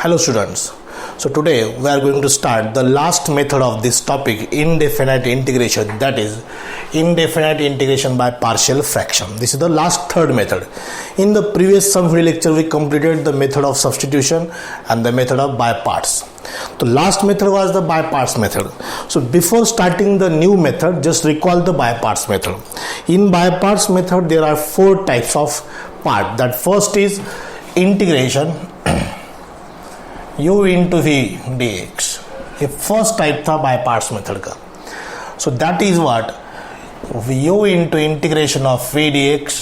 Hello students. So today we are going to start the last method of this topic, indefinite integration, that is indefinite integration by partial fraction. This is the last third method. In the previous sum video lecture we completed the method of substitution and the method of by parts. The last method was the by parts method. So before starting the new method, just recall the by parts method. In by parts method there are four types of part. That first is integration u into v dx. ये first type था bye parts method का. So that is what u into integration of v dx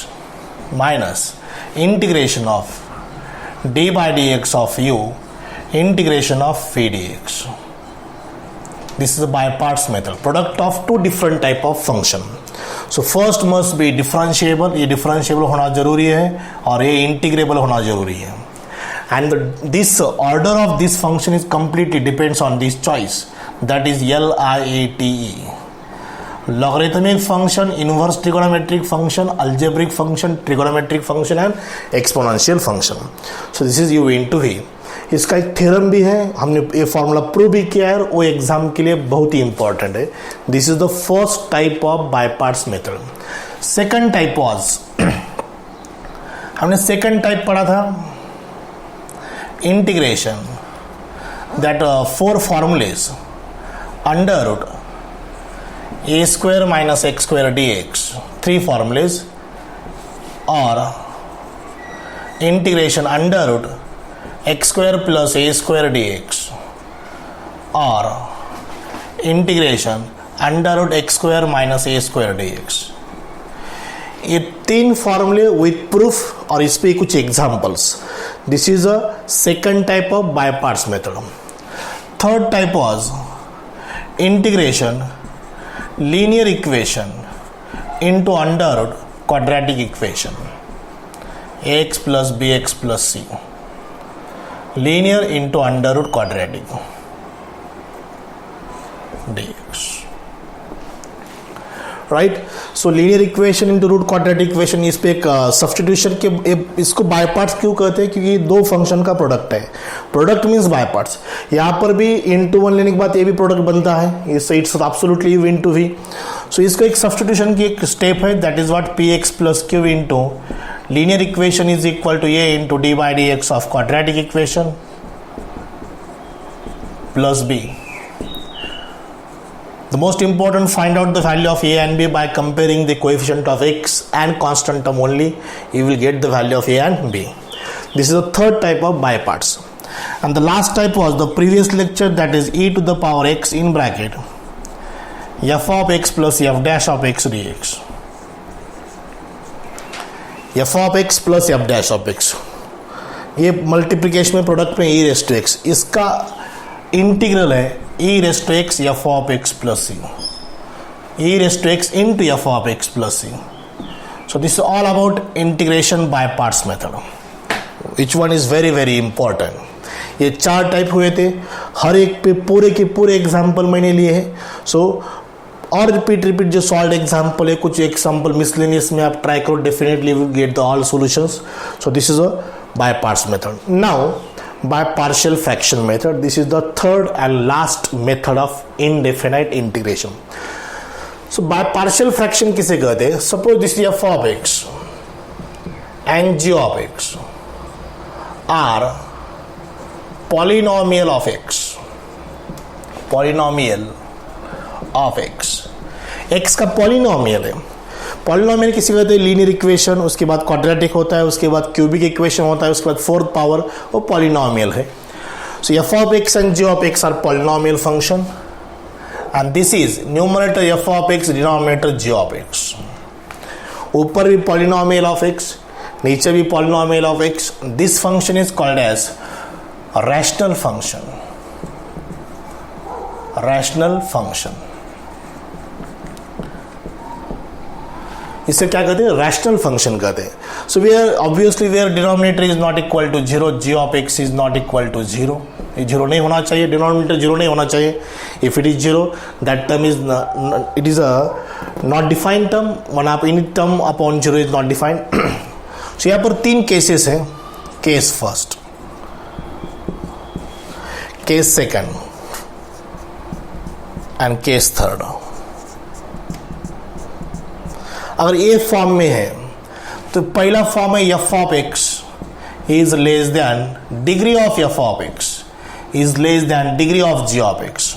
minus integration of d by dx of u integration of v dx. This is a by parts method, product of two different type of function. So first must be differentiable. ये differentiable होना जरूरी है और ये integrable होना जरूरी है. And this order of this function is completely depends on this choice, that is LIATE. Logarithmic function, inverse trigonometric function, algebraic function, trigonometric function and exponential function. So this is u into v. इसका एक theorem भी है, हमने ये formula prove भी किया है और वो एग्जाम के लिए बहुत ही इंपॉर्टेंट है. This is the first type of by parts method. Second type was, हमने सेकंड टाइप पढ़ा था integration, that four formulas under root a square minus x square dx, three formulas, or integration under root x square plus a square dx, or integration under root x square minus a square dx. ये तीन फॉर्मूले with proof और इस पे कुछ examples. This is a second type of by parts method. Third type was integration linear equation into under root quadratic equation ax plus bx plus c, linear into under root quadratic dx. Right. So linear equation into root quadratic equation, इस पे एक substitution के, इसको by parts क्यों कहते हैं? क्योंकि दो फंक्शन का प्रोडक्ट है. Product means by parts. यहाँ पर भी इनटू वन लेने के बाद ये भी प्रोडक्ट बनता है. इससे it's absolutely u into v. So इसका एक सब्स्टिट्यूशन की एक स्टेप है, that is what px plus q into linear equation is equal to a into d by dx of quadratic equation plus b. The most important, find out the value of a and b by comparing the coefficient of x and constant term only. You will get the value of a and b. This is the third type of by parts. And the last type was the previous lecture, that is e to the power x in bracket f of x plus f dash of x dx. f of x plus f dash of x, ये multiplication में product में e rest to x, इसका integral है e raised to x f of x plus c, e raised to x into f of x plus c. So this is all about integration by parts method. Which one is very very important? ये चार type हुए थे, हर एक पे पूरे के पूरे example मैंने लिए हैं. सो और रिपीट जो सॉल्व एग्जाम्पल है, कुछ एग्जाम्पल मिसलेनियस में आप ट्राई करो, definitely will get the all solutions. So this is a bye parts method. Now by partial fraction method, this is the third and last method of indefinite integration. So by partial fraction किसे कहते हैं? Suppose this is f of x and g of x are polynomial of x. Polynomial of x. x का polynomial है. Polynomial किसी कहते हैं? Linear equation, उसके बाद क्वाड्रेटिक होता है, उसके बाद क्यूबिक इक्वेशन होता है, उसके बाद फोर्थ पावर, वो पॉलिनोमियल है. So f of x and g of x are polynomial function and this is numerator f of x, denominator g of x. ऊपर भी पॉलिनोमियल ऑफ एक्स, नीचे भी polynomial of x. This function is called as rational function. Rational function, इसे क्या कहते हैं? Rational function कहते हैं. So where obviously where denominator is not equal to zero, g of x is not equal to zero. ये zero नहीं होना चाहिए, डिनोमिनेटर जीरो नहीं होना चाहिए. If it is zero, that term is it is a not defined term. One आप in term upon zero is not defined. So यहाँ पर तीन केसेस हैं. Case first, case second and case third. अगर ए फॉर्म में है तो पहला फॉर्म है f of x is less than degree of F of x is less than degree of G of X.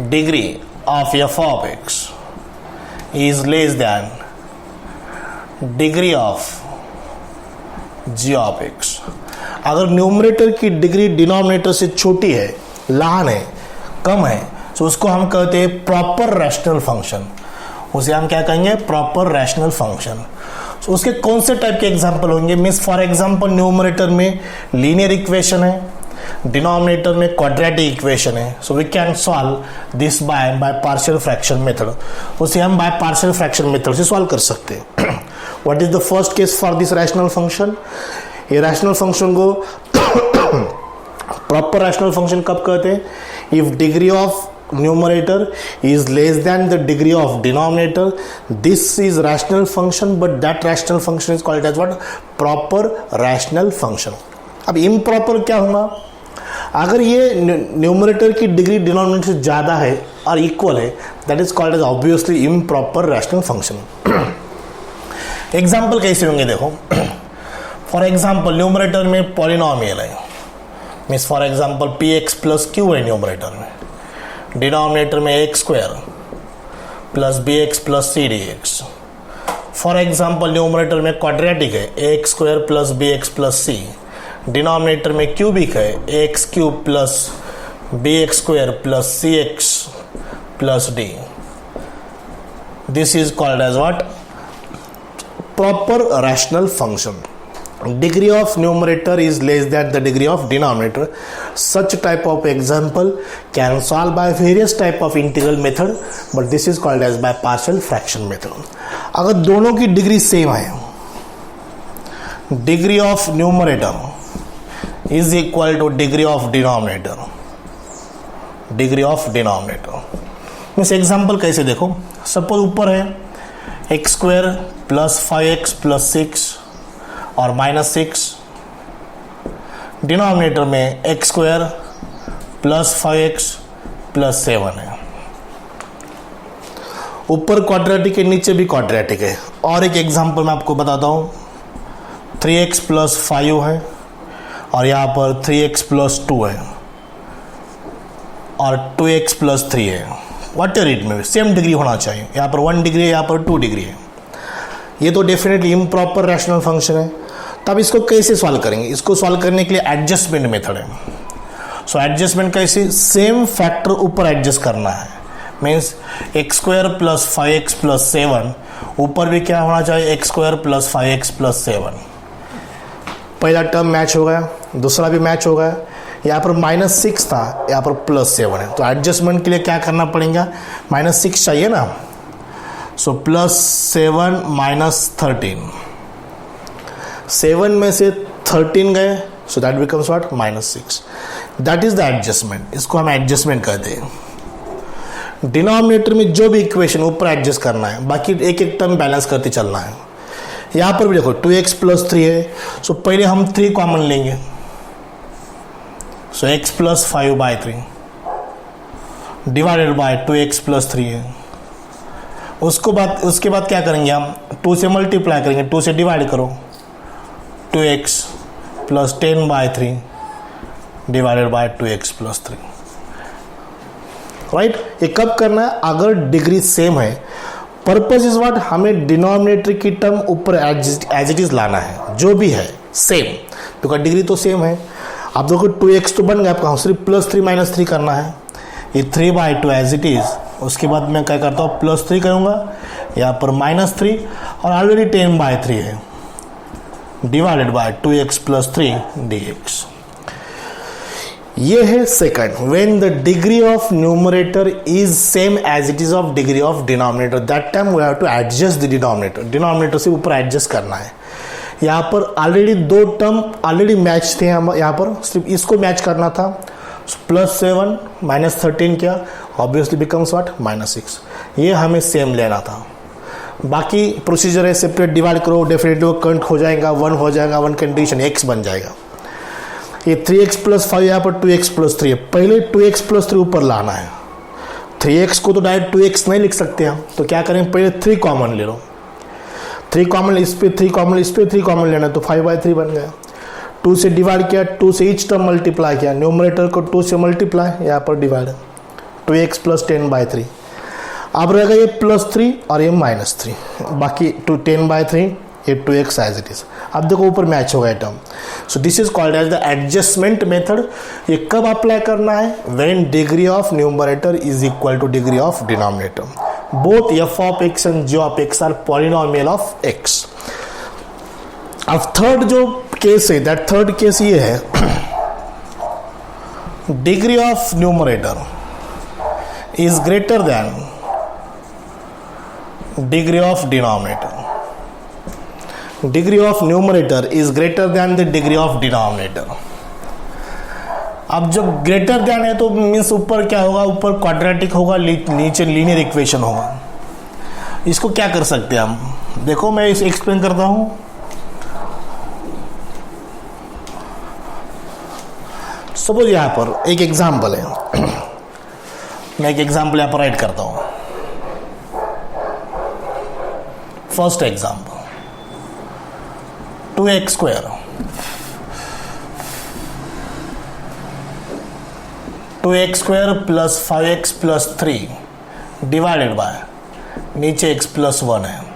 Degree of F of x is less than degree of G of X. अगर numerator की degree denominator से छोटी है, लहान है, कम है, तो उसको हम कहते हैं प्रॉपर रैशनल फंक्शन। उसे हम क्या कहेंगे? Proper rational function. तो उसके कौन से टाइप के एग्जांपल होंगे? मीन्स फॉर एग्जांपल न्यूमरेटर में लीनियर इक्वेशन है, डिनोमिनेटर में क्वाड्रेटिक इक्वेशन है, so we can solve this by partial fraction method. उसे हम बाय पार्शियल फ्रैक्शन मेथड से सॉल्व कर सकते हैं। What is the first case for this rational function? ये रैशनल फंक्शन को प्रॉपर रैशनल फंक्शन कब कहते हैं? If degree of numerator is less than the degree of denominator, this is rational function, but that rational function is called as what? Proper rational function. अब improper क्या होगा? अगर ये numerator की degree denominator से ज़्यादा है और इक्वल है, that is called as obviously improper rational function. Example कैसे होंगे देखो। फॉर एग्जाम्पल न्यूमरेटर में पॉलिनोमियल है, means for example p x plus q है न्यूमरेटर में, डिनोमिनेटर में x square plus b x plus c d x. For example numerator में quadratic है, x square plus b x plus c, denominator में cubic है, x cube plus b x square plus c x plus d. This is called as what? Proper rational function. Degree of numerator is less than the degree of denominator. Such type of example can solve by various type of integral method, but this is called as by partial fraction method. अगर दोनों की degree same है, degree of numerator is equal to degree of denominator, degree of denominator means example कैसे देखो। Suppose ऊपर है x square plus 5x plus 6 और -6, denominator में x square plus 5x plus 7 है। ऊपर क्वाड्रेटिक है, नीचे भी क्वाड्रेटिक है। और एक एग्जांपल मैं आपको बताता हूँ, 3x प्लस 5 है और यहाँ पर 3x प्लस 2 है और 2x प्लस 3 है। व्हाट एवर इट में सेम डिग्री होना चाहिए। यहाँ पर 1 डिग्री है, यहाँ पर 2 डिग्री है। ये तो डेफिनेटली इम्प्रॉपर रैशनल फंक्शन है। तब इसको कैसे सॉल्व करेंगे? इसको सॉल्व करने के लिए एडजस्टमेंट मेथड है। सो एडजस्टमेंट कैसे? सेम फैक्टर ऊपर एडजस्ट करना है। Means x square plus 5x plus 7, ऊपर भी क्या होना चाहिए? X square plus 5x plus 7। पहला टर्म मैच हो गया, दूसरा भी मैच हो गया। यहाँ पर -6 था, यहाँ पर +7 है, तो एडजस्टमेंट के लिए क्या करना पड़ेगा? -6 चाहिए ना, सो +7 -13, 7 में से 13 गए, so that becomes what? -6। That is the adjustment. इसको हम एडजस्टमेंट कहते हैं। डिनोमिनेटर में जो भी इक्वेशन ऊपर एडजस्ट करना है, बाकी एक एक टर्म बैलेंस करते चलना है। यहाँ पर भी देखो 2x प्लस 3 है, सो पहले हम 3 कॉमन लेंगे, सो x plus 5/3 divided by 2x plus 3 है। उसके बाद क्या करेंगे? हम 2 से मल्टीप्लाई करेंगे, 2 से डिवाइड करो, 2x plus 10/3 divided by 2x plus 3। Right? ये कब करना है? अगर डिग्री सेम है। Purpose is what? हमें डिनोमिनेटर की टर्म ऊपर एज इट इज लाना है, जो भी है सेम, बिकॉज डिग्री तो सेम है। आप देखो 2x तो बन गया आपका, सिर्फ +3 -3 करना है। ये 3/2 एज इट इज। उसके बाद मैं क्या करता हूँ? +3 करूँगा, यहाँ पर -3 और ऑलरेडी 10/3 है, divided by 2x plus 3 dx। ये है second, when the degree of numerator is same as it is of degree of denominator, that time we have to adjust the denominator. Denominator से ऊपर एडजस्ट करना है। यहाँ पर already 2 term already match थे, यहाँ पर सिर्फ इसको मैच करना था। +7 -13 क्या? Obviously becomes what? -6। ये हमें सेम लेना था। बाकी प्रोसीजर है, सेपरेट डिवाइड करो, डेफिनेटली वो कंट हो जाएगा, 1 हो जाएगा, 1 कंडीशन x बन जाएगा। ये 3x प्लस 5 यहाँ पर 2x प्लस 3 है, पहले 2x प्लस 3 ऊपर लाना है। 3x को तो डायरेक्ट 2x नहीं लिख सकते हम, तो क्या करेंगे, पहले 3 कॉमन ले लो, 3 कॉमन इस पे, 3 कॉमन इस पे, 3 कॉमन लेना, तो 5/3 बन गया। 2 से डिवाइड किया, 2 से ईच टर्म मल्टीप्लाई किया, न्यूमरेटर को 2 से मल्टीप्लाई, यहाँ पर डिवाइड, 2x प्लस 10/3। अब रहेगा ये +3 और ये -3, बाकी 10/3, ये 2x एज इट इज। अब देखो ऊपर मैच होगा term. So this is called as the adjustment method. ये कब अप्लाई करना है, when degree of numerator is equal to degree of denominator. Both f of x and g of x are polynomial of x। अब third जो case है, that third case ये है, degree of numerator is greater than degree of denominator. Degree of numerator is greater than the degree of denominator. अब जब greater than है तो means ऊपर क्या होगा, ऊपर क्वाड्रेटिक होगा, नीचे लीनियर इक्वेशन होगा। इसको क्या कर सकते हैं हम, देखो मैं इसे एक्सप्लेन करता हूं। सपोज यहां पर एक एग्जांपल है, मैं एक एग्जांपल यहां पर राइट करता हूं। First example, 2x square 2x square plus 5x plus 3 divided by, नीचे x प्लस 1 है।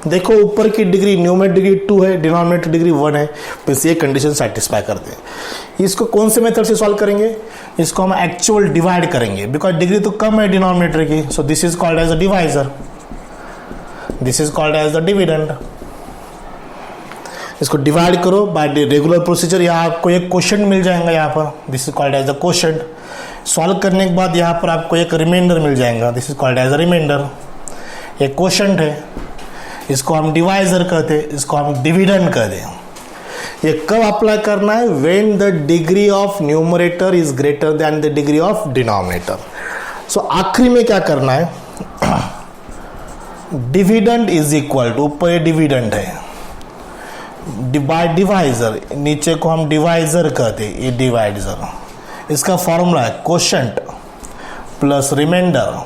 देखो ऊपर की डिग्री, न्यूमरेटर डिग्री 2 है, डिनोमिनेटर डिग्री 1 है, बस ये कंडीशन सेटिस्फाई करते हैं। इसको कौन से मेथड से सॉल्व करेंगे, इसको हम एक्चुअल डिवाइड करेंगे, बिकॉज डिग्री तो कम है डिनोमिनेटर की। So this is called as a divisor, this is called as the dividend. इसको डिवाइड करो बाय रेगुलर प्रोसीजर, यहाँ आपको एक क्वोशंट मिल जाएगा यहाँ पर, this is called as the quotient. Solve करने के बाद यहाँ पर आपको एक रिमाइंडर मिल जाएगा, this is called as a reminder. एक क्वोशंट है, इसको हम डिवाइजर कहते हैं, इसको हम डिविडेंड कहते हैं। ये कब अप्लाई करना है, when the degree of numerator is greater than the degree of denominator. So आखिरी में क्या करना है, डिविडेंड इज इक्वल टू, ऊपर ये डिविडेंड है, बाय डिवाइजर, नीचे को हम डिवाइजर कहते हैं, ये डिवाइजर। इसका फॉर्मूला है quotient plus remainder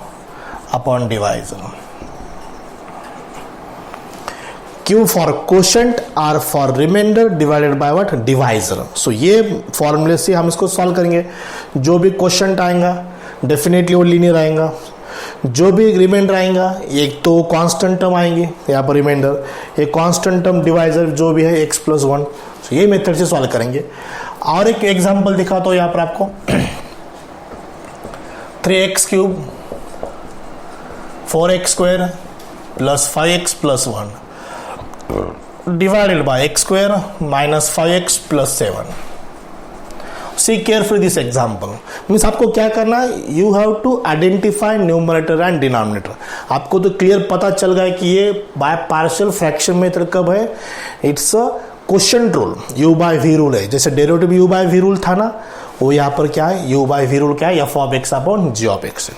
upon divisor. Q for quotient, R for remainder divided by what, divisor. So ये फॉर्मूले से हम इसको सॉल्व करेंगे। जो भी क्वोशंट आएगा डेफिनेटली वो लीनियर आएगा, जो भी रिमाइंडर आएगा, एक तो कांस्टेंट टर्म आएंगे यहाँ पर रिमाइंडर, एक कांस्टेंट टर्म डिवाइजर जो भी है x प्लस 1। तो ये मेथड से सॉल्व करेंगे। और एक एग्जांपल दिखाता हूँ यहाँ पर आपको, 3x cube 4x square plus 5x plus 1 divided by x square minus 5x plus 7. See carefully this example. Means आपको क्या करना है, you have to identify numerator and denominator. आपको तो क्लियर पता चल गया कि ये बाय पार्शियल फ्रैक्शन मेथड कब है, it's a quotient rule, u by v rule है। जैसे derivative u by v rule था ना, वो यहाँ पर क्या है, u by v रूल क्या है, f of x upon g of x है।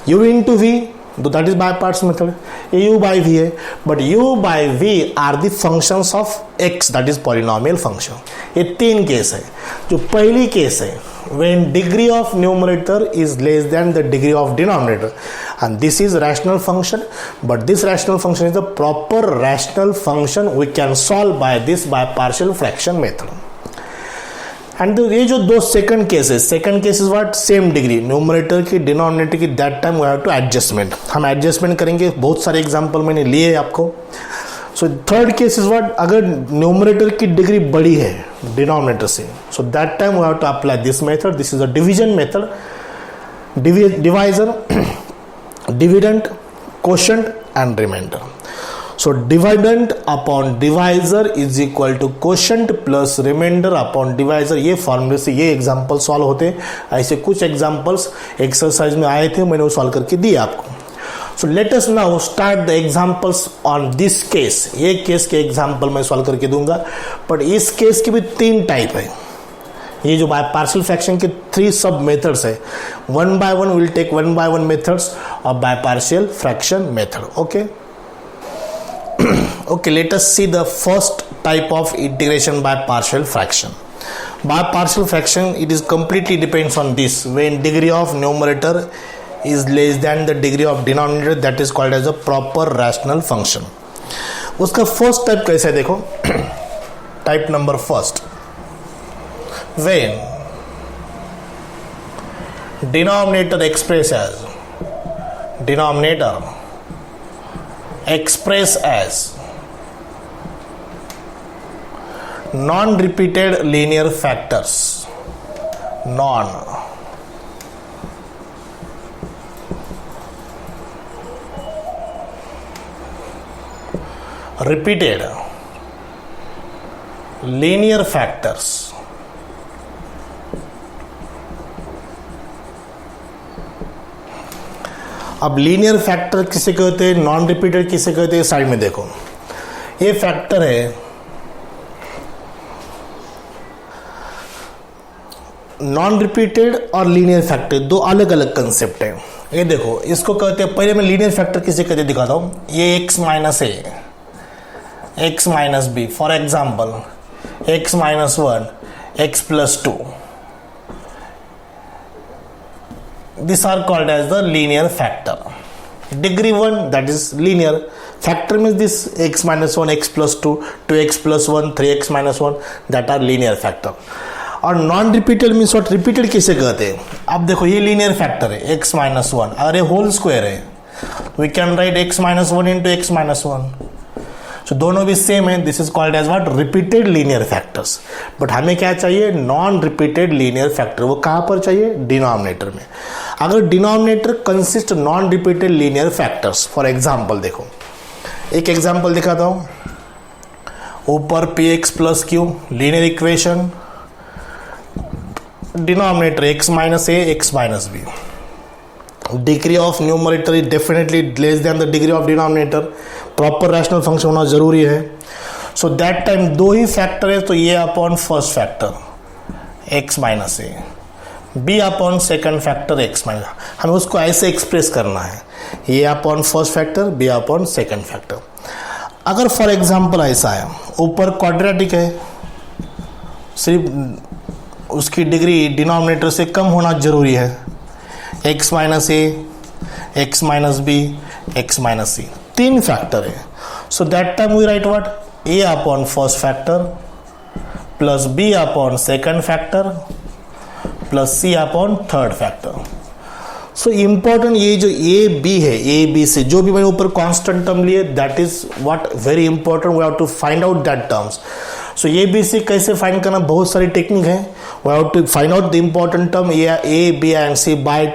u into v, तो that is by parts method, ये u by v है, but u by v are the functions of x, that is polynomial function. ये तीन case है। जो पहली case है, when degree of numerator is less than the degree of denominator, and this is rational function, but this rational function is the proper rational function we can solve by this by partial fraction method. And ये जो दो second case है, second case is what, same degree numerator की denominator की, that time we have to adjustment, हम adjustment करेंगे। बहुत सारे एग्जांपल मैंने लिए आपको। So third case is what, अगर न्यूमरेटर की डिग्री बड़ी है डिनोमिनेटर से, so that time we have to apply this method, this is a division method, divisor, dividend, quotient and reminder. So dividend upon divisor is equal to quotient plus remainder upon divisor। ये फॉर्मूले से ये example solve होते हैं। ऐसे कुछ examples exercise में आए थे, मैंने वो सॉल्व करके दिए आपको। So let us now start the examples on this case. ये केस के एग्जांपल मैं सॉल्व करके दूंगा, बट इस केस की भी तीन टाइप है। ये जो बाय पार्शियल फ्रैक्शन के 3 सब मेथड्स है, 1 by 1 will take 1 by 1 methods और by partial fraction method. Okay, let us see the first type of integration by partial fraction. By partial fraction, it is completely depends on this. When degree of numerator is less than the degree of denominator, that is called as a proper rational function. उसका first type कैसे है देखो, type number first, when denominator express as non-repeated linear factors, non-repeated linear factors, अब linear factor किसे कहते हैं, non repeated किसे कहते हैं, साइड में देखो, ये फैक्टर है नॉन रिपीटेड और लीनियर फैक्टर, दो अलग अलग कंसेप्ट है। ये देखो, इसको कहते हैं, पहले मैं लीनियर फैक्टर किसे कहते हैं दिखाता हूं, ये x minus a, x minus b, for example x minus 1, x plus 2, these are called as the linear factor. Degree 1, that is linear factor, means this x minus 1, x plus 2, 2x plus 1, 3x minus 1, that are linear factor. और non repeated means what, repeated किसे कहते हैं, अब देखो ये linear factor है x minus 1, अगर ये होल स्क्वायर है we can write x minus 1 into x minus 1, so दोनों भी सेम है, this is called as what, repeated linear factors. But हमें क्या चाहिए, नॉन रिपीटेड लीनियर फैक्टर, वो कहाँ पर चाहिए, डिनोमिनेटर में। अगर denominator consist non repeated linear factors, for example देखो, एक एग्जाम्पल दिखाता हूं, ऊपर p x plus q linear equation, denominator x minus a, x minus b, degree of numerator is definitely less than the degree of denominator, proper rational function होना जरूरी है। So that time दो ही factor है, तो ये upon first factor x minus a, b upon second factor x minus, हमें उसको ऐसे एक्सप्रेस करना है, ये upon first factor, b upon second factor. अगर फॉर एग्जांपल ऐसा है, ऊपर क्वाड्रेटिक है, सिर्फ उसकी डिग्री डिनोमिनेटर से कम होना जरूरी है, x minus a, x minus b, x minus c, तीन फैक्टर है। So that time we write what, a upon first factor plus b upon second factor plus c upon third factor. So important ये जो a b है, a b c, जो भी मैंने ऊपर constant term लिए, that is what very important, we have to find out that terms. So a b c कैसे find करना, बहुत सारी टेक्निक है, we have to find out the important term a b and c by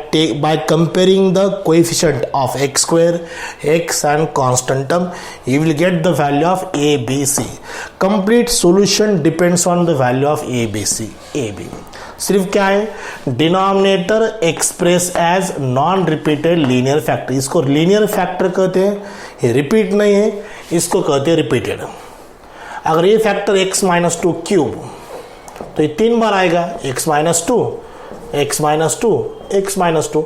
comparing the coefficient of x square, x and constant term, you will get the value of a b c. Complete solution depends on the value of a b c, a b सिर्फ क्या है, denominator express as non repeated linear factor, इसको linear factor कहते हैं, ये repeat नहीं है, इसको कहते हैं रिपीटेड। अगर ये फैक्टर x माइनस 2 क्यूब, तो ये तीन बार आएगा, x minus 2, x minus 2, x minus 2,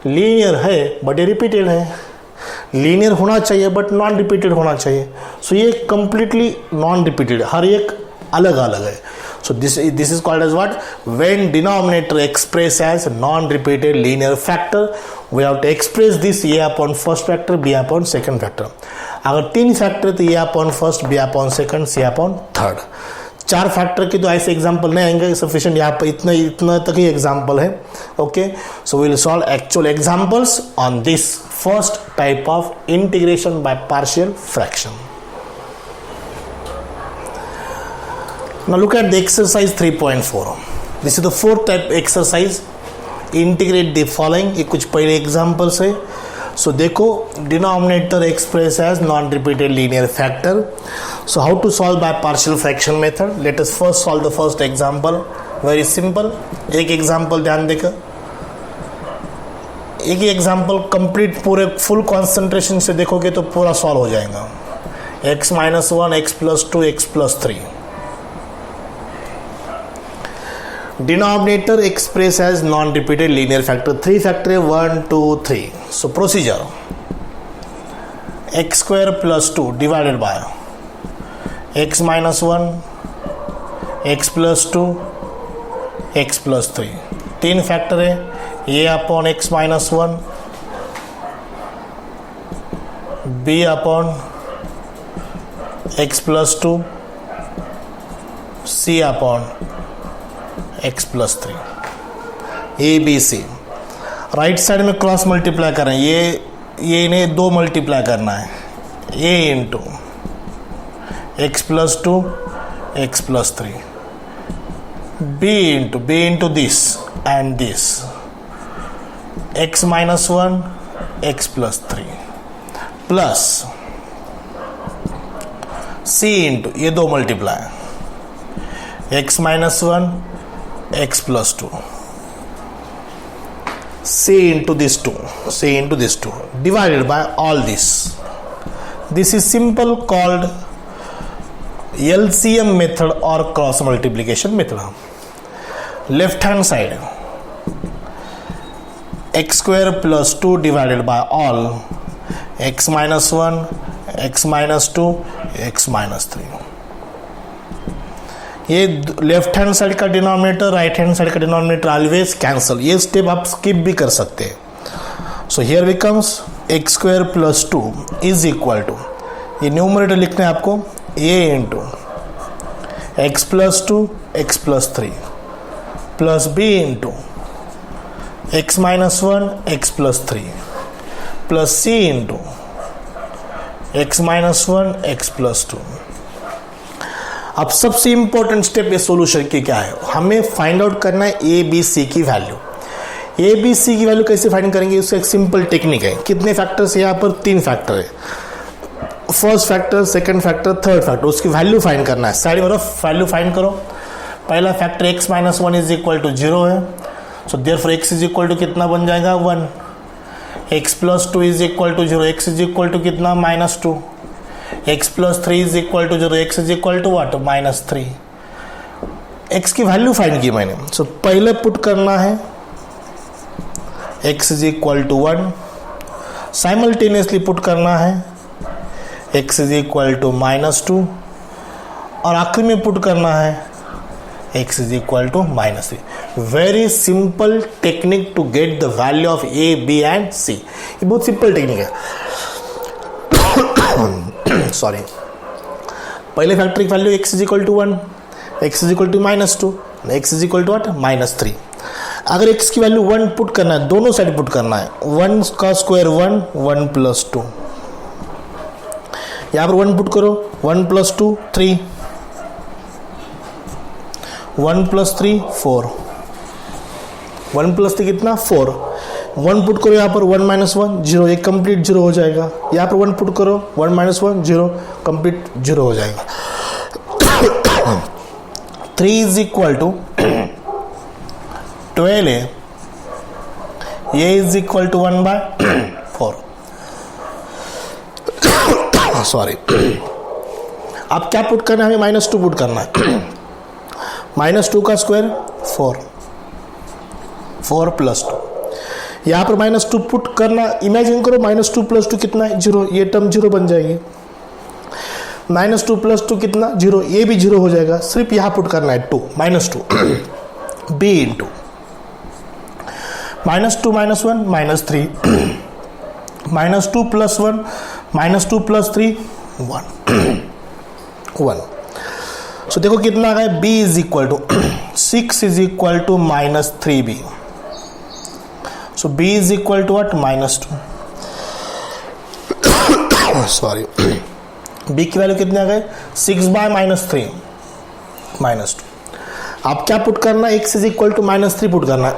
linear है बट ये रिपीटेड है, लीनियर होना चाहिए बट नॉन रिपीटेड होना चाहिए। सो ये कंप्लीटली नॉन रिपीटेड, हर एक अलग अलग है। So this is called as what, when denominator express as non-repeated linear factor, we have to express this a upon first factor, b upon second factor। अगर तीन फैक्टर तो a upon first, b upon second, c upon third। चार factor की तो ऐसे example नहीं आएंगे, sufficient यहाँ पर इतना तक ही एग्जाम्पल है। Okay, so we will solve actual examples on this first type of integration by partial fraction. Now look at the exercise 3.4. This is the fourth type exercise. Integrate the following. ये कुछ पहले examples है। So देखो, denominator express as non-repeated linear factor. So how to solve by partial fraction method? Let us first solve the first example. Very simple. एक example ध्यान देकर, एक ही example complete पूरे full concentration से देखोगे तो पूरा solve हो जाएगा। x minus 1, x plus 2, x plus 3. Denominator express as non-repeated linear factor, 3 factor 1 2 3. So procedure, x square plus 2 divided by x minus 1, x plus 2, x plus 3, 3 factor है, a upon x minus 1, b upon x plus 2, c upon x plus 3, a b c. Right side में cross multiply कर रहे हैं, ये इन्हें 2 multiply करना है, a into x plus 2, x plus 3, b into this and this, x minus 1, x plus 3 plus c into ये 2 multiply, x minus 1, x plus 2, c into this 2 divided by all this. This is simple called LCM method or cross multiplication method. Left hand side x square plus 2 divided by all x minus 1, x minus 2, x minus 3. ये left hand side का denominator, right hand side का denominator always cancel, ये step आप skip भी कर सकते हैं। So here becomes x square plus 2 is equal to, ये न्यूमरेटर लिखना है आपको, a into x plus 2, x plus 3 plus b into x minus 1, x plus 3 plus c into x minus 1, x plus 2। अब सबसे इंपॉर्टेंट स्टेप इस solution की क्या है, हमें फाइंड आउट करना है ए बी सी की वैल्यू। ए बी सी की वैल्यू कैसे फाइंड करेंगे, उसका एक सिंपल टेक्निक है। कितने फैक्टर्स है यहाँ पर, 3 फैक्टर है, first factor, second factor, third factor, उसकी वैल्यू फाइंड करना है। साइड में वैल्यू फाइंड करो। पहला factor x minus 1 is equal to 0 है, so therefore x is equal to कितना बन जाएगा 1, x plus 2 is equal to 0, x is equal to कितना -2, x plus 3 is equal to 0, x is equal to what -3। x की value find की मैंने, सो पहले पुट करना है x is equal to 1, simultaneously put करना है x इज इक्वल टू -2 और आखिर में पुट करना है x is equal to -3। Very simple technique to get the value of a, b and c। ये बहुत सिंपल टेक्निक है। सॉरी, पहले फैक्टर की value x is equal to 1, x is equal to -2, x is equal to what -3। अगर x की value 1 put करना है, दोनों साइड पुट करना है, 1 का स्क्वायर 1, 1 प्लस 2, यहाँ पर 1 पुट करो, 1 प्लस 2 3, 1 प्लस 3 4, 1 प्लस 3 कितना 4, 1 पुट करो यहाँ पर, 1 माइनस 1 0, ये कंप्लीट 0 हो जाएगा। यहाँ पर 1 पुट करो, 1 माइनस 1 0, कंप्लीट 0 हो जाएगा। 3 इज इक्वल टू 12 है, ये इज इक्वल टू 1/4। सॉरी, अब क्या पुट करना है, हमें -2 पुट करना है। -2 का स्क्वायर 4, 4 प्लस 2, यहाँ पर -2 पुट करना, इमेजिन करो -2 प्लस 2 कितना है 0, ये टर्म 0 बन जाएगी। -2 प्लस 2 कितना 0, ये भी 0 हो जाएगा। सिर्फ यहाँ पुट करना है 2, -2 b into -2 minus 1 -3, -2 plus 1, -2 plus 3 1। So देखो कितना आ गया, b is equal to 6 is equal to -3b। So b is equal to what -2। Sorry, b की वैल्यू कितने आ गए 6/3 -2। आप क्या पुट करना है, x is equal to -3 put करना है।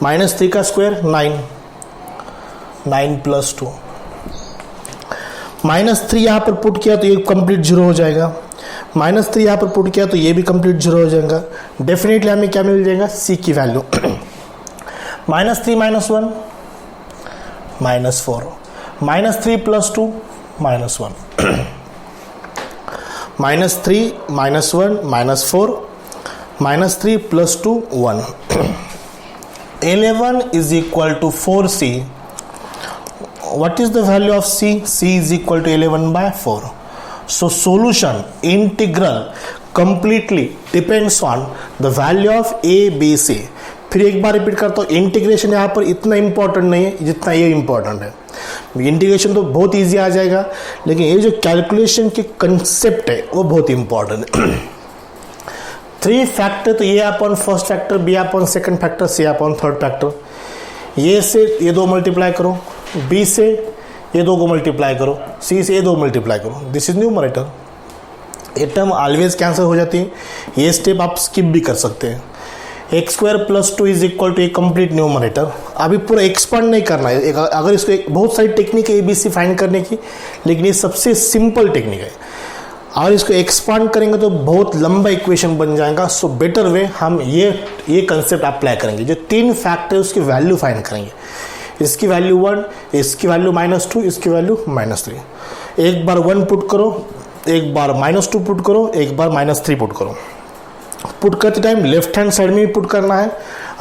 -3 का स्क्वायर 9, 9 प्लस 2, -3 यहाँ पर पुट किया तो ये कंप्लीट 0 हो जाएगा। -3 यहाँ पर पुट किया तो ये भी कंप्लीट 0 हो जाएगा। डेफिनेटली हमें क्या मिल जाएगा, c की value -3 minus 1 -4, -3 plus 2 -1, -3 -1 -4, -3 plus 2 1। 11 is equal to 4c. What is the value of c? c is equal to 11/4. So solution integral completely depends on the value of a b c. फिर एक बार repeat करता हूँ, integration यहाँ पर इतना important नहीं है जितना ये इंपॉर्टेंट है। इंटीग्रेशन तो बहुत इजी आ जाएगा, लेकिन ये जो कैलकुलेशन के कंसेप्ट है वो बहुत इंपॉर्टेंट है। 3 फैक्टर, तो a upon first factor, b upon second factor, c upon third factor. A से ये 2 मल्टीप्लाई करो, बी से ये 2 को मल्टीप्लाई करो, सी से ये 2 मल्टीप्लाई करो। This is numerator. ये टर्म ऑलवेज कैंसिल हो जाती है। ये स्टेप आप स्किप भी कर सकते हैं। X square plus 2 is equal to a complete numerator. अभी पूरा एक्सपांड नहीं करना है। अगर इसको बहुत सारी टेक्निक है ABC फाइंड करने की, लेकिन ये सबसे सिंपल टेक्निक है। अगर इसको एक्सपांड करेंगे तो बहुत लंबा इक्वेशन बन जाएगा। सो बेटर वे हम ये कंसेप्ट अप्लाई करेंगे। जो 3 फैक्टर उसकी वैल्यू फाइंड करेंगे। इसकी वैल्यू 1, इसकी वैल्यू -2, इसकी वैल्यू -3। एक बार 1 पुट करो, एक बार -2 पुट करो, एक बार -3 पुट करो। पुट करते टाइम लेफ्ट हैंड साइड में भी पुट करना है,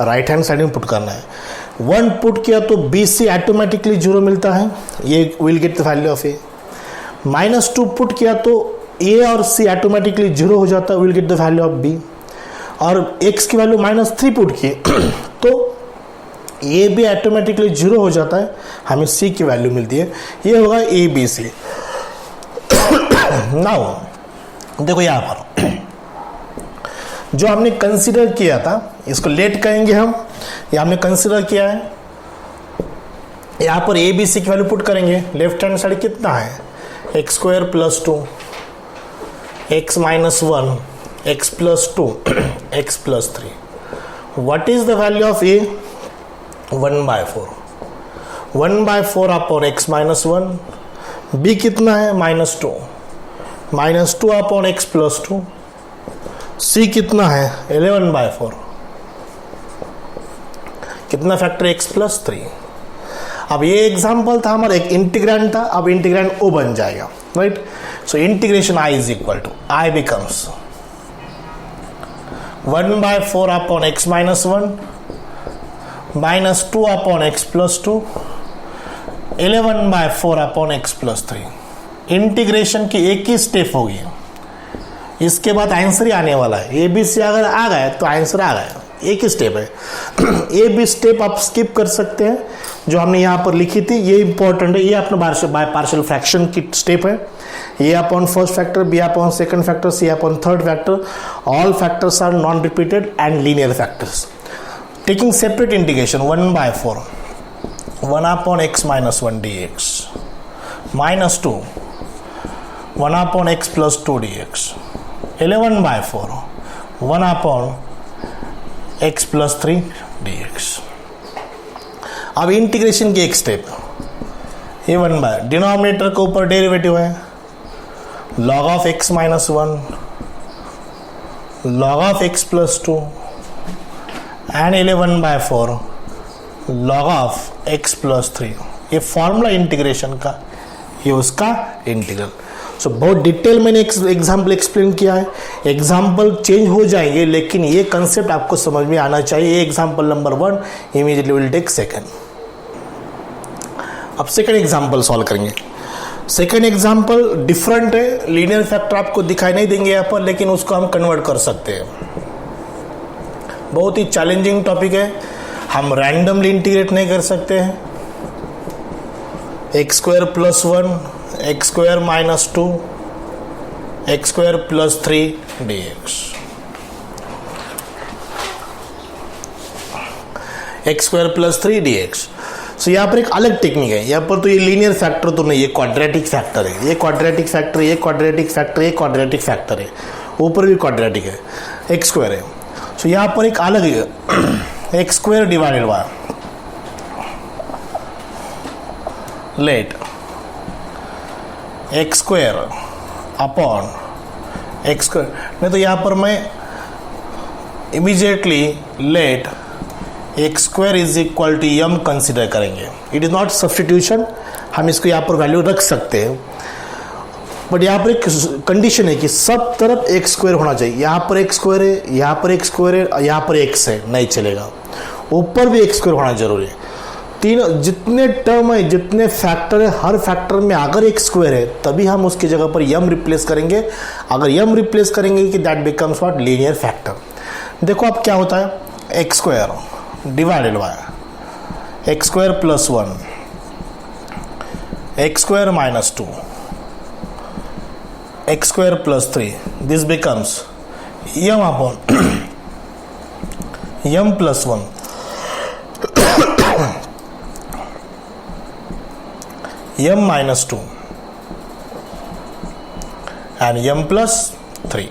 राइट हैंड साइड में पुट करना है। 1 पुट किया तो BC ऑटोमेटिकली 0 मिलता है, ये will get the value of A. -2 put किया तो A और C ऑटोमेटिकली 0 हो जाता है, will get the value of B। और x की वैल्यू -3 पुट किए तो A भी ऑटोमेटिकली 0 हो जाता है, हमें C की वैल्यू मिलती है। ये होगा ABC। नाउ देखो यहाँ पर जो हमने कंसीडर किया था, इसको लेट कहेंगे हम। ये हमने कंसीडर किया है। यहाँ पर ABC की वैल्यू पुट करेंगे। लेफ्ट हैंड साइड कितना है, x square plus 2, x minus 1, x plus 2, x plus 3. What is the value of A? 1/4. 1/4 upon x minus 1. B कितना है, -2. -2 upon x plus 2. C कितना है, 11/4. कितना फैक्टर x plus 3. अब ये एग्जाम्पल था हमारा, एक इंटीग्रैंड था, अब इंटीग्रैंड O बन जाएगा, right. So integration I is equal to I becomes 1/4 upon x minus 1 -2 upon x plus 2 11/4 upon x plus 3। Integration की एक ही स्टेप होगी, इसके बाद आंसर ही आने वाला है। ABC अगर आ गए तो आंसर आ गया, एक ही स्टेप है। ये भी स्टेप आप स्किप कर सकते हैं जो हमने यहाँ पर लिखी थी, ये इंपॉर्टेंट है। ये अपना बाय पार्शियल फ्रैक्शन की स्टेप है। A upon first factor, B upon second factor, C upon third factor. All factors are non-repeated and linear factors. Taking separate integration, 1/4, 1 upon x minus 1 dx, -2, 1 upon x plus 2 dx, 11/4, 1 upon x plus 3 dx. अब integration की एक step, ये 1/, denominator के ऊपर derivative है, log of x minus 1, log of x plus 2 and 11/4 log of x plus 3। ये formula integration का, ये उसका इंटीग्रल। सो बहुत डिटेल मैंने एग्जाम्पल एक्सप्लेन किया है। एग्जाम्पल चेंज हो जाएंगे, लेकिन ये कंसेप्ट आपको समझ में आना चाहिए। Example number 1 immediately will take second. अब सेकंड एग्जाम्पल सॉल्व करेंगे। सेकेंड एग्जाम्पल डिफरेंट है, लीनियर फैक्टर आपको दिखाई नहीं देंगे यहाँ पर, लेकिन उसको हम कन्वर्ट कर सकते हैं। बहुत ही चैलेंजिंग टॉपिक है, हम रैंडमली इंटीग्रेट नहीं कर सकते हैं। X square plus 1, x square minus 2, x square plus 3 dx, x square plus 3 dx। सो यहाँ पर एक अलग टेक्निक है। यहाँ पर तो ये लीनियर फैक्टर तो नहीं, ये क्वाड्रेटिक फैक्टर है। ये क्वाड्रेटिक फैक्टर, ये क्वाड्रेटिक फैक्टर, ये क्वाड्रेटिक फैक्टर है, ऊपर भी क्वाड्रेटिक है, एक्स स्क्वायर है। सो यहाँ पर एक अलग है, x square divided by let x square upon x square. नहीं तो यहाँ पर मैं immediately let x square is equal to m consider करेंगे। इट इज नॉट सब्सटीट्यूशन, हम इसको यहाँ पर वैल्यू रख सकते हैं, बट यहाँ पर एक कंडीशन है कि सब तरफ एक्स स्क्वायर होना चाहिए। यहाँ पर एक्स स्क्वायर है, यहाँ पर एक्स स्क्वायर है, यहाँ पर एक्स है, नहीं चलेगा। ऊपर भी एक्स स्क्वायर होना जरूरी है। तीन जितने टर्म है, जितने फैक्टर है, हर फैक्टर में अगर एक स्क्वायर है तभी हम उसकी जगह पर यम रिप्लेस करेंगे। अगर यम रिप्लेस करेंगे कि that becomes what, linear factor. देखो अब क्या होता है, x square divided by x square plus 1, x square minus 2, x square plus 3, this becomes m upon m plus 1 m minus 2 and m plus 3,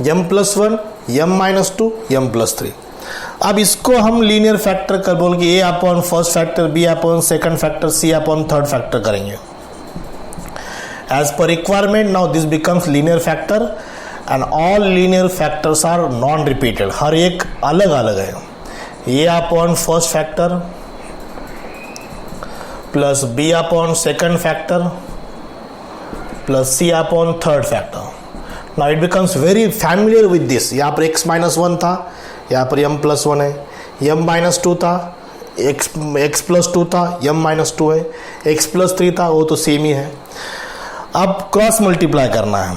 m plus 1, m minus 2, m plus 3। अब इसको हम linear factor कर बोल के a upon first factor, b upon second factor, c upon third factor करेंगे as per requirement. Now this becomes linear factor and all linear factors are non repeated, हर एक अलग अलग है। a upon first factor plus b upon second factor plus c upon third factor. Now it becomes very familiar with this. यहाँ पर x minus 1 था, यहाँ पर m प्लस 1 है, m माइनस 2 था, x प्लस 2 था, m माइनस 2 है, x plus 3 था, वो तो सेम ही है। अब क्रॉस मल्टीप्लाई करना है,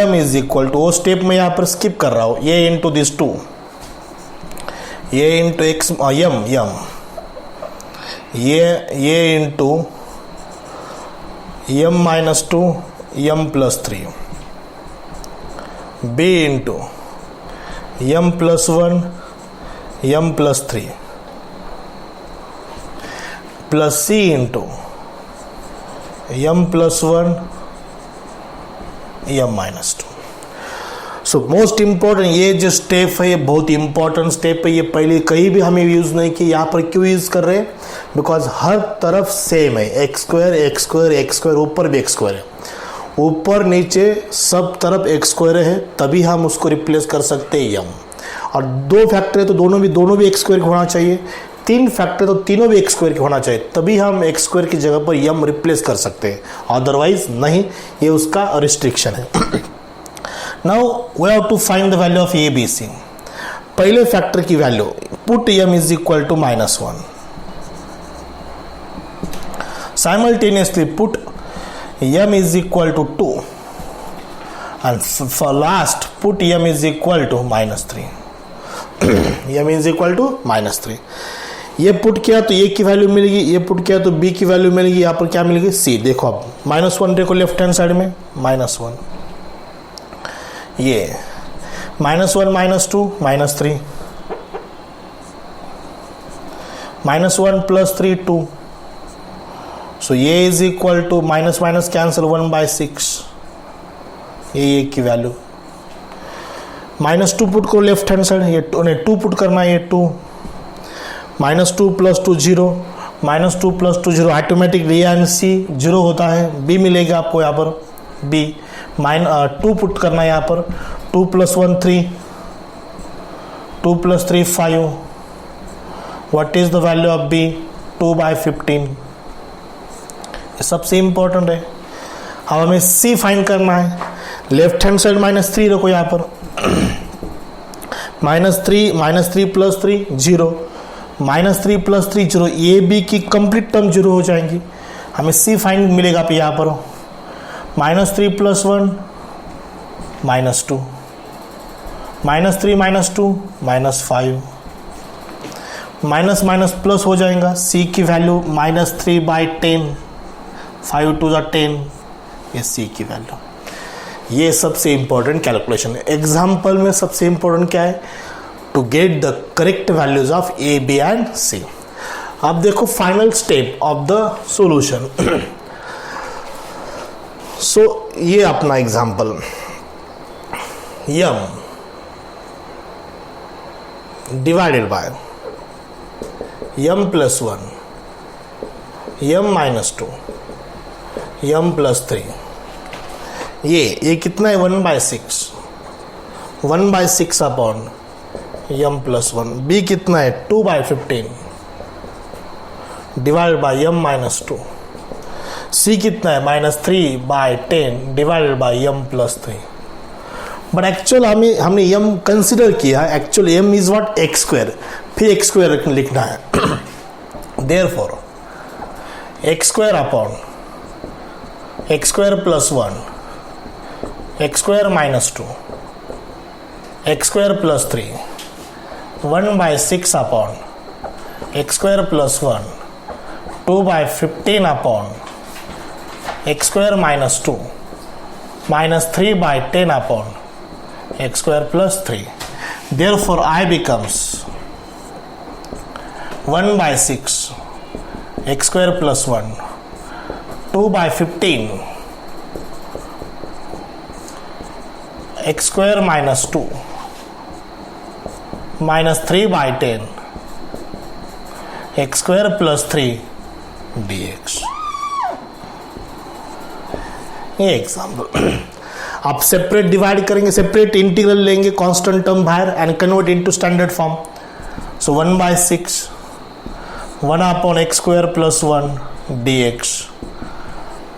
m इज इक्वल टू, वो स्टेप में यहाँ पर स्किप कर रहा हूँ, a into this 2, a into x m ये into m minus 2, m plus 3, b into m plus 1, m plus 3, plus c into m plus 1, m minus 2। So most important ये जो स्टेप है, ये बहुत इंपॉर्टेंट स्टेप है। ये पहले कहीं भी हमें यूज नहीं किया, यहाँ पर क्यों यूज कर रहे हैं, बिकॉज हर तरफ सेम है, x square x square x square, ऊपर भी एक्स स्क्वायर है, ऊपर नीचे सब तरफ एक्स स्क्वायर है, तभी हम उसको रिप्लेस कर सकते हैं यम। और दो फैक्टर है तो दोनों भी एक्स स्क्वायर के होना चाहिए, तीन फैक्टर तो तीनों भी एक्स स्क्वायर के होना चाहिए, तभी हम एक्स स्क्वायर की जगह पर यम रिप्लेस कर सकते हैं, अदरवाइज नहीं, ये उसका रिस्ट्रिक्शन है। Now we have to find the value of a, b, c। पहले फैक्टर की value, put m is equal to minus 1, simultaneously put m is equal to 2 and for last put m is equal to minus 3, m is equal to minus 3। ये put किया तो a की value मिलेगी, ये put किया तो b की value मिलेगी, यहाँ पर क्या मिलेगी, c। देखो अब माइनस 1 देखो लेफ्ट हैंड साइड में, माइनस 1, ये minus 1 minus 2 minus 3, minus 1 plus 3 2, so ये is equal to minus minus cancel 1/6, ये की वैल्यू। माइनस 2 पुट करो लेफ्ट हैंड साइड, ये 2 पुट करना है, ये 2, minus 2 plus 2 0, minus 2 plus 2 0, automatic a and c 0 होता है, बी मिलेगा आपको यहाँ पर, बी 2 पुट करना है यहाँ पर, 2 plus 1 3, 2 plus 3 5, what is the value of b, 2/15। ये सबसे इंपॉर्टेंट है। अब हमें सी फाइंड करना है, लेफ्ट हैंड साइड माइनस 3 रखो यहाँ पर, minus 3 plus 3 0, minus 3 plus 3 0, a b की कंप्लीट टर्म 0 हो जाएंगी, हमें सी फाइंड मिलेगा यहाँ पर, minus 3 plus 1 minus 2, minus 3 minus 2 minus 5, minus minus plus हो जाएगा, c की वैल्यू माइनस 3/10, 5 to the 10, ये c की वैल्यू। ये सबसे इंपॉर्टेंट कैलकुलेशन है एग्जाम्पल में। सबसे इंपॉर्टेंट क्या है, to get the correct values of a, b and c। अब देखो final step of the solution. So ये अपना example, m divided by m plus 1, m minus 2, m plus 3, ये कितना है 1/6, 1/6 अपॉन m प्लस 1, b कितना है 2/15 divided by m minus 2, c कितना है -3/10 divided by m plus 3। But actual हमने m कंसिडर किया, actual m is what, x square, फिर एक्स स्क्वायर लिखना है। Therefore x square upon x square plus 1 x square minus 2 x square plus 3 1/6 upon x square plus 1 2/15 upon x square minus 2 minus 3/10 upon x square plus 3. Therefore, I becomes 1/6 x square plus 1 2/15 x square minus 2 minus 3/10 x square plus 3 dx. ये example आप separate divide करेंगे, separate integral लेंगे, constant term बाहर and convert into standard form. So 1/6 1 upon x square plus 1 dx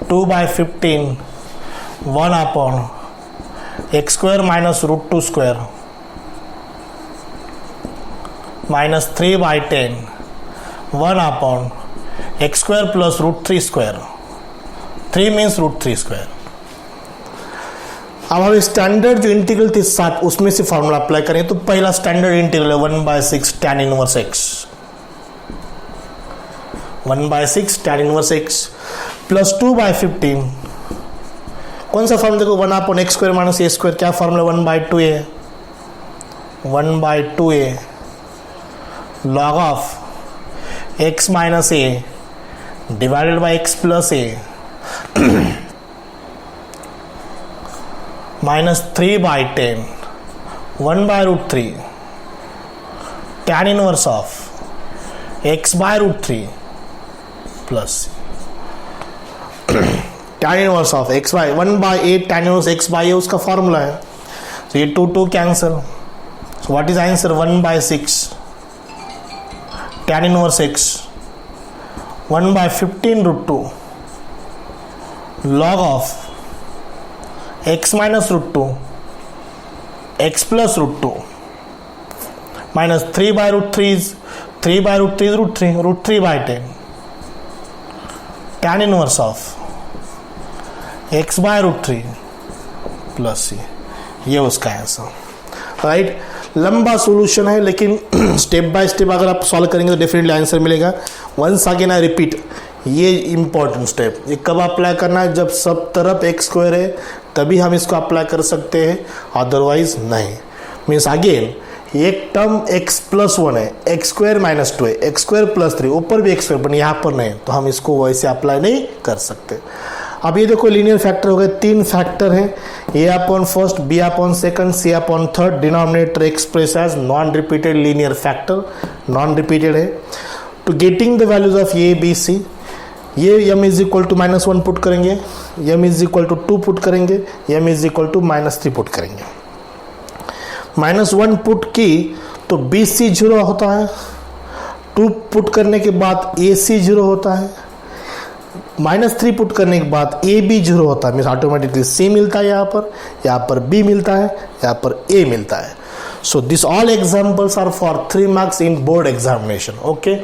2/15 1 upon x square minus root 2 square minus 3/10 1 upon x square plus root 3 square. 3 means root 3 square. अब हम standard जो integral थी 7 उसमें से formula apply करें तो पहला standard integral है 1/6 tan inverse x 1/6 tan inverse x plus 2/15 कौन सा फॉर्मूला देखो 1 अपॉन एक्स स्क्वायर माइनस ए स्क्वायर. क्या formula 1/2a 1/2a log of x minus a divided by x plus a minus 3/10 1/√3 tan inverse of x by √3 plus tan inverse of x by 1/8 tan inverse x by a उसका formula है. तो ये 2 cancel. So what is answer 1/6 tan inverse x 1/15 √2 log of x minus √2 x plus √2 minus 3/√3 is 3/√3 is √3 √3/10 tan inverse of x by √3 plus c. ये उसका answer. Right, लंबा solution है लेकिन step by step अगर आप सॉल्व करेंगे तो definitely answer मिलेगा. वंस अगेन आई रिपीट, ये इंपॉर्टेंट स्टेप. ये कब अप्लाई करना है? जब सब तरफ एक्स स्क्वायर है तभी हम इसको अप्लाई कर सकते हैं, अदरवाइज नहीं. मीन्स अगेन एक टर्म x प्लस 1 है, एक्स स्क्वायर माइनस 2 है, एक्स स्क्वायर प्लस 3, ऊपर भी एक्स स्क्वायर, पर यहाँ पर नहीं, तो हम इसको वैसे अप्लाई नहीं कर सकते. अब ये देखो लीनियर फैक्टर हो गए, 3 फैक्टर हैं, a upon first, b upon second, c upon third. Denominator express as non repeated linear factor, non repeated है. To getting the values of a b c, ये m is equal to -1 put करेंगे, m is equal to 2 put करेंगे, m is equal to -3 put करेंगे. -1 put की तो BC 0 होता है, 2 put करने के बाद AC 0 होता है, -3 पुट करने के बाद AB 0 होता है. मीन्स ऑटोमेटिकली C मिलता है, यहाँ पर B मिलता है, यहाँ पर A मिलता है. So this all examples are for 3 marks in board examination. Okay,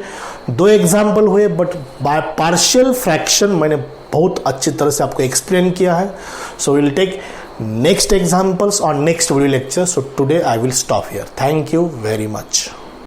2 example हुए, बट बाय पार्शियल फ्रैक्शन मैंने बहुत अच्छी तरह से आपको एक्सप्लेन किया है. So will take next examples on next video lecture. So today I will stop here. Thank you very much.